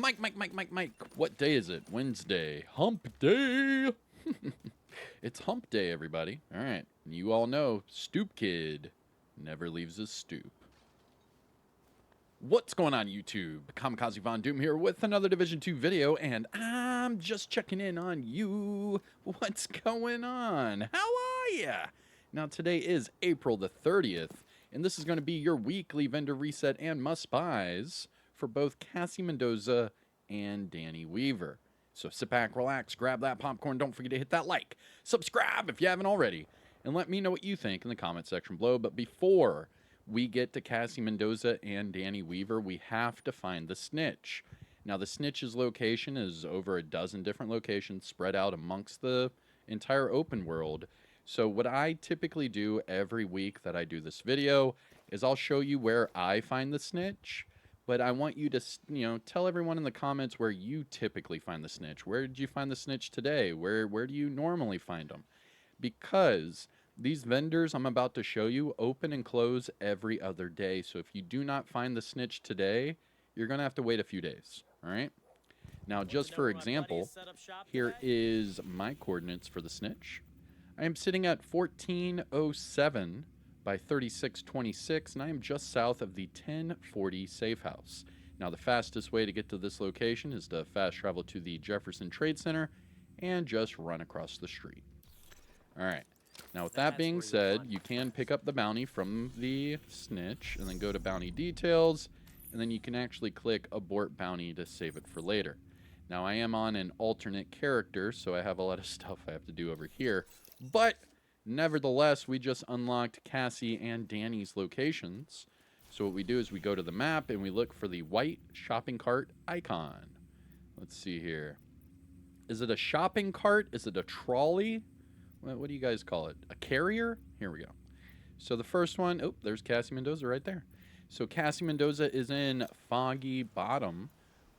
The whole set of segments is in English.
Mike. What day is it? Wednesday. Hump day. It's hump day, everybody. All right. You all know Stoop Kid never leaves his stoop. What's going on, YouTube? Kamikazevondoom here with another Division 2 video, and I'm just checking in on you. What's going on? How are ya? Now, today is April the 30th, and this is going to be your weekly vendor reset and must-buys for both Cassie Mendoza and Danny Weaver. So sit back, relax, grab that popcorn, don't forget to hit that like, subscribe if you haven't already, and let me know what you think in the comment section below. But before we get to Cassie Mendoza and Danny Weaver, we have to find the Snitch. Now, the Snitch's location is over a dozen different locations spread out amongst the entire open world. So what I typically do every week that I do this video is I'll show you where I find the Snitch, but I want you to, tell everyone in the comments where you typically find the Snitch. Where did you find the Snitch today? Where do you normally find them? Because these vendors I'm about to show you open and close every other day. So if you do not find the Snitch today, you're going to have to wait a few days. All right? Now, just for example, here is my coordinates for the Snitch. I am sitting at 1407 by 3626, and I am just south of the 1040 safe house. Now, the fastest way to get to this location is to fast travel to the Jefferson Trade Center and just run across the street. All right. Now, with that being said, you can pick up the bounty from the Snitch and then go to bounty details, and then you can actually click abort bounty to save it for later. Now, I am on an alternate character, so I have a lot of stuff I have to do over here, but nevertheless, we just unlocked Cassie and Danny's locations. So what we do is we go to the map and we look for the white shopping cart icon. Let's see here. Is it a shopping cart? Is it a trolley? What do you guys call it? A carrier? Here we go. So the first one, oh, there's Cassie Mendoza right there. So Cassie Mendoza is in Foggy Bottom.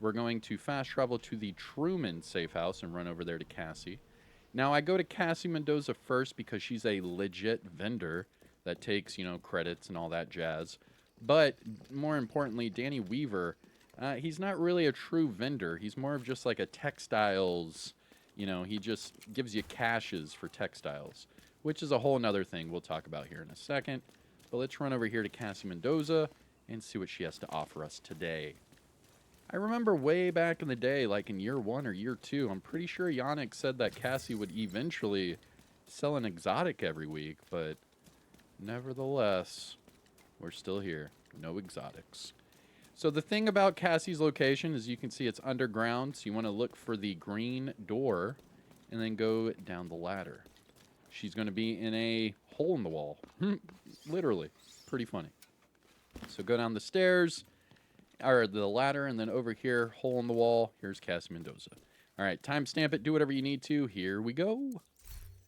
We're going to fast travel to the Truman safe house and run over there to Cassie. Now, I go to Cassie Mendoza first because she's a legit vendor that takes, credits and all that jazz. But more importantly, Danny Weaver, he's not really a true vendor. He's more of just like a textiles. He just gives you caches for textiles, which is a whole nother thing we'll talk about here in a second. But let's run over here to Cassie Mendoza and see what she has to offer us today. I remember way back in the day, like in year 1 or year 2, I'm pretty sure Yannick said that Cassie would eventually sell an exotic every week, but nevertheless, we're still here. No exotics. So the thing about Cassie's location is you can see it's underground, so you want to look for the green door and then go down the ladder. She's going to be in a hole in the wall. Literally. Pretty funny. So go down the stairs, or the ladder, and then over here, hole in the wall. Here's Cassie Mendoza. All right, timestamp it. Do whatever you need to. Here we go.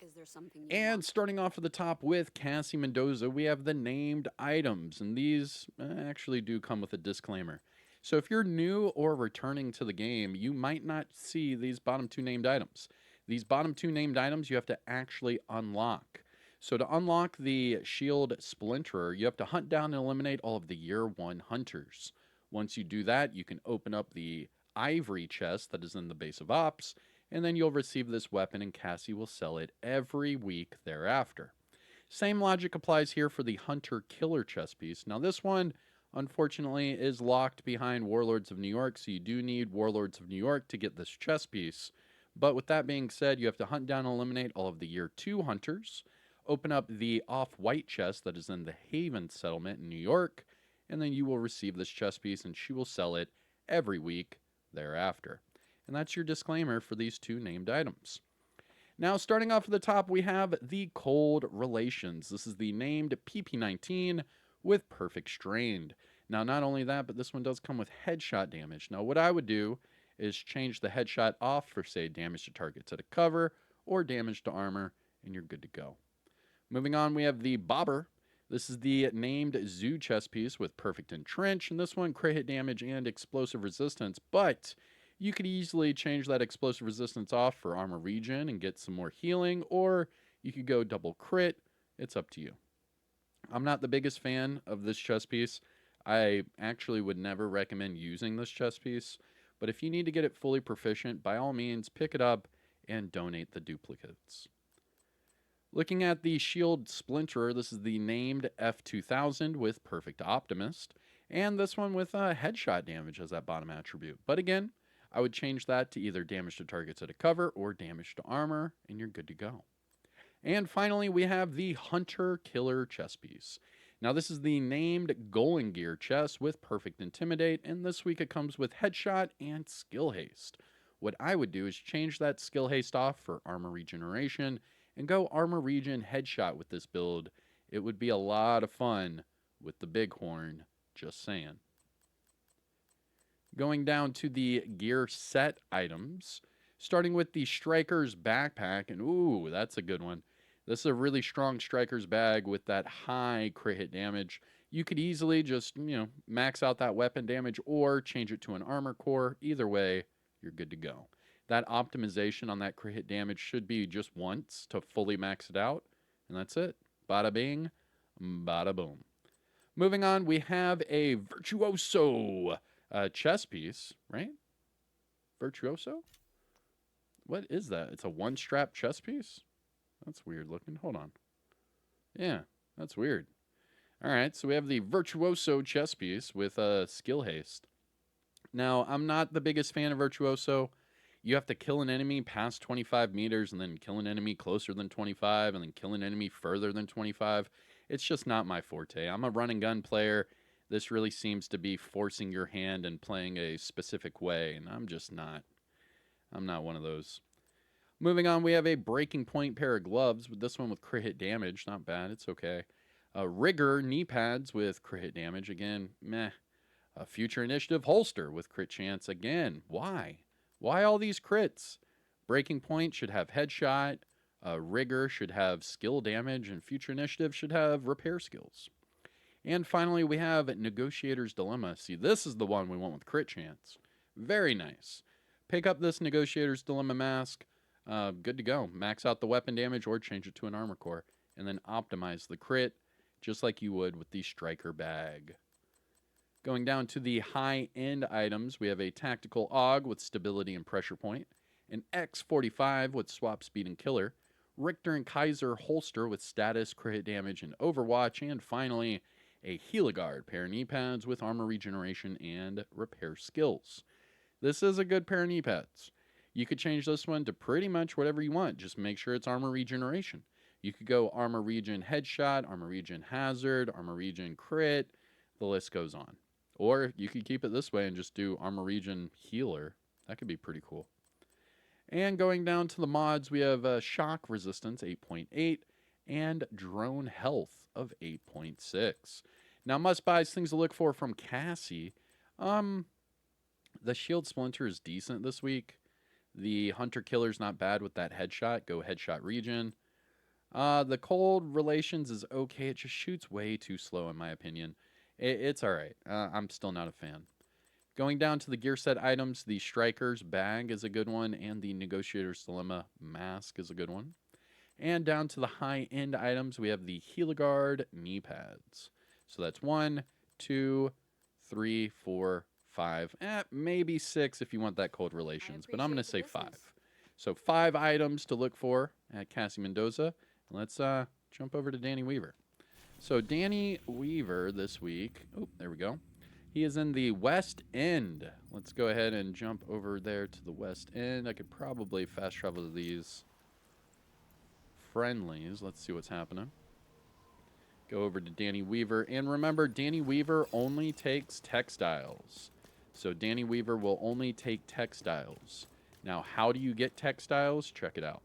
Is there something you And want? starting off at the top with Cassie Mendoza, we have the named items, and these actually do come with a disclaimer. So if you're new or returning to the game, you might not see these bottom 2 named items. These bottom 2 named items you have to actually unlock. So to unlock the Shield Splinterer, you have to hunt down and eliminate all of the Year 1 hunters. Once you do that, you can open up the ivory chest that is in the base of Ops, and then you'll receive this weapon, and Cassie will sell it every week thereafter. Same logic applies here for the Hunter-Killer chest piece. Now this one, unfortunately, is locked behind Warlords of New York, so you do need Warlords of New York to get this chest piece. But with that being said, you have to hunt down and eliminate all of the Year 2 hunters, open up the off-white chest that is in the Haven settlement in New York, and then you will receive this chest piece, and she will sell it every week thereafter. And that's your disclaimer for these 2 named items. Now, starting off at the top, we have the Cold Relations. This is the named PP19 with Perfect Strained. Now, not only that, but this one does come with headshot damage. Now, what I would do is change the headshot off for, say, damage to targets at a cover or damage to armor, and you're good to go. Moving on, we have the Bobber. This is the named Zoo chest piece with Perfect Entrench, and this one crit hit damage and explosive resistance, but you could easily change that explosive resistance off for armor regen and get some more healing, or you could go double crit. It's up to you. I'm not the biggest fan of this chest piece. I actually would never recommend using this chest piece, But if you need to get it fully proficient, by all means, pick it up and donate the duplicates. Looking at the shield splinterer, this is the named F2000 with Perfect Optimist, and this one with headshot damage as that bottom attribute. But again, I would change that to either damage to targets at a cover or damage to armor, and you're good to go. And finally, we have the Hunter Killer chest piece. Now, this is the named Golden Gear chest with Perfect Intimidate, and this week it comes with Headshot and Skill Haste. What I would do is change that Skill Haste off for Armor Regeneration and go Armor Regen Headshot with this build. It would be a lot of fun with the Bighorn, just saying. Going down to the gear set items, starting with the Striker's Backpack, and ooh, that's a good one. This is a really strong Striker's Bag with that high crit hit damage. You could easily just, max out that weapon damage or change it to an armor core. Either way, you're good to go. That optimization on that crit hit damage should be just once to fully max it out, and that's it. Bada bing, bada boom. Moving on, we have a Virtuoso chess piece, right? Virtuoso? What is that? It's a one-strap chess piece? That's weird looking. Hold on. Yeah, that's weird. All right, so we have the Virtuoso chess piece with Skill Haste. Now, I'm not the biggest fan of Virtuoso. You have to kill an enemy past 25 meters and then kill an enemy closer than 25 and then kill an enemy further than 25. It's just not my forte. I'm a run and gun player. This really seems to be forcing your hand and playing a specific way, and I'm just not. I'm not one of those. Moving on, we have a Breaking Point pair of gloves, with this one with crit hit damage. Not bad, it's okay. Rigger knee pads with crit hit damage. Again, meh. A Future Initiative holster with crit chance. Again, why? Why all these crits? Breaking Point should have headshot. Rigger should have skill damage, and Future Initiative should have repair skills. And finally, we have Negotiator's Dilemma. See, this is the one we want with crit chance. Very nice. Pick up this Negotiator's Dilemma mask. Good to go. Max out the weapon damage or change it to an armor core. And then optimize the crit, just like you would with the Striker Bag. Going down to the high-end items, we have a Tactical AUG with Stability and Pressure Point, an X45 with Swap Speed and Killer, Richter and Kaiser holster with Status, Crit Hit Damage, and Overwatch, and finally, a Heliogard pair of knee pads with Armor Regeneration and Repair Skills. This is a good pair of knee pads. You could change this one to pretty much whatever you want. Just make sure it's Armor Regeneration. You could go Armor Regen Headshot, Armor Regen Hazard, Armor Regen Crit. The list goes on. Or you could keep it this way and just do Armor Regen Healer. That could be pretty cool. And going down to the mods, we have Shock Resistance 8.8 and Drone Health of 8.6. Now, must-buys, things to look for from Cassie. The Shield Splinter is decent this week. The Hunter Killer's not bad with that headshot. Go Headshot Regen. The Cold Relations is okay. It just shoots way too slow, in my opinion. It's all right. I'm still not a fan. Going down to the gear set items, the Striker's Bag is a good one, and the Negotiator's Dilemma Mask is a good one. And down to the high-end items, we have the Heliogard knee pads. So that's 1, 2, 3, 4, 5, maybe 6 if you want that Cold Relations, but I'm going to say 5. So 5 items to look for at Cassie Mendoza. Let's jump over to Danny Weaver. So Danny Weaver this week, oh, there we go. He is in the West End. Let's go ahead and jump over there to the West End. I could probably fast travel to these friendlies. Let's see what's happening. Go over to Danny Weaver. And remember, Danny Weaver only takes textiles. So Danny Weaver will only take textiles. Now, how do you get textiles? Check it out.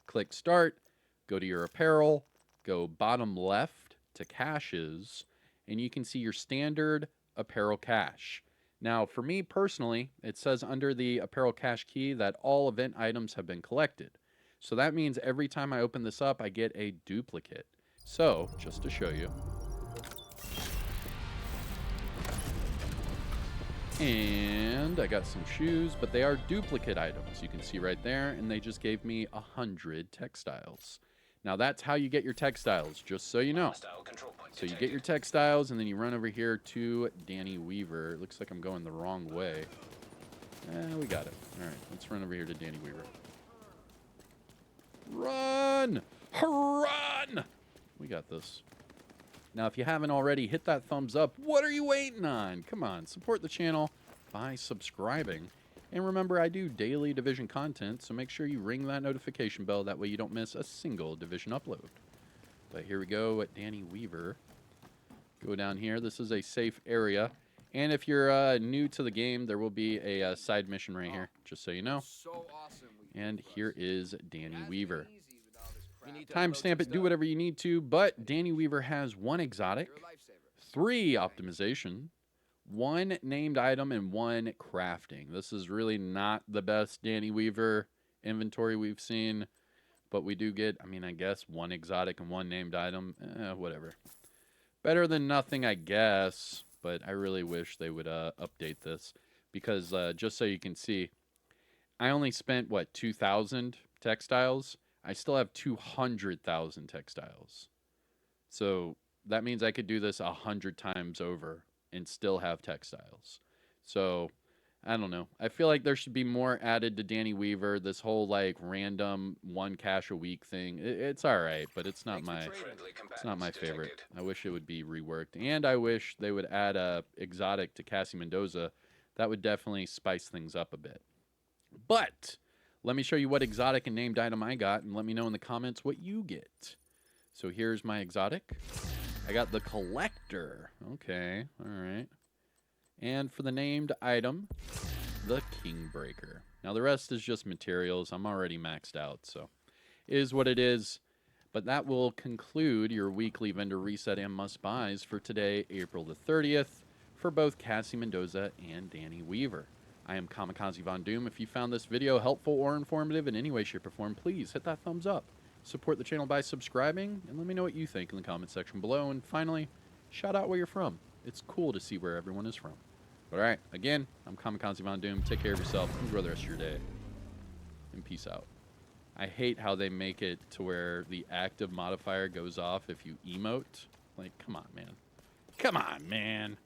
Click Start. Go to your apparel. Go bottom left to caches. And you can see your standard apparel cache. Now, for me personally, it says under the apparel cache key that all event items have been collected. So that means every time I open this up, I get a duplicate. So, just to show you. And I got some shoes, but they are duplicate items. You can see right there, and they just gave me 100 textiles. Now, that's how you get your textiles, just so you know. So you get your textiles, and then you run over here to Danny Weaver. It looks like I'm going the wrong way. We got it. All right, let's run over here to Danny Weaver. Run! Run! We got this. Now, if you haven't already, hit that thumbs up. What are you waiting on? Come on, support the channel by subscribing. And remember, I do daily Division content, so make sure you ring that notification bell. That way you don't miss a single Division upload. But here we go at Danny Weaver. Go down here. This is a safe area. And if you're new to the game, there will be a side mission right here, just so you know. And here is Danny Weaver. Timestamp it, do whatever you need to, but Danny Weaver has 1 exotic, 3 optimization, 1 named item, and 1 crafting. This is really not the best Danny Weaver inventory we've seen, but we do get, I mean, I guess 1 exotic and 1 named item. Whatever. Better than nothing, I guess, but I really wish they would update this because just so you can see, I only spent, what, 2,000 textiles? I still have 200,000 textiles. So that means I could do this 100 times over and still have textiles. So I don't know. I feel like there should be more added to Danny Weaver. This whole like random 1 cash a week thing. It's all right, but it's not my favorite. I wish it would be reworked, and I wish they would add a exotic to Cassie Mendoza. That would definitely spice things up a bit. But let me show you what exotic and named item I got, and let me know in the comments what you get. So here's my exotic. I got the Collector. Okay, all right. And for the named item, the Kingbreaker. Now the rest is just materials. I'm already maxed out, so it is what it is. But that will conclude your weekly vendor reset and must-buys for today, April the 30th, for both Cassie Mendoza and Danny Weaver. I am Kamikazevondoom. If you found this video helpful or informative in any way, shape, or form, please hit that thumbs up. Support the channel by subscribing, and let me know what you think in the comment section below. And finally, shout out where you're from. It's cool to see where everyone is from. All right, again, I'm Kamikazevondoom. Take care of yourself. Enjoy the rest of your day. And peace out. I hate how they make it to where the active modifier goes off if you emote. Like, come on, man. Come on, man.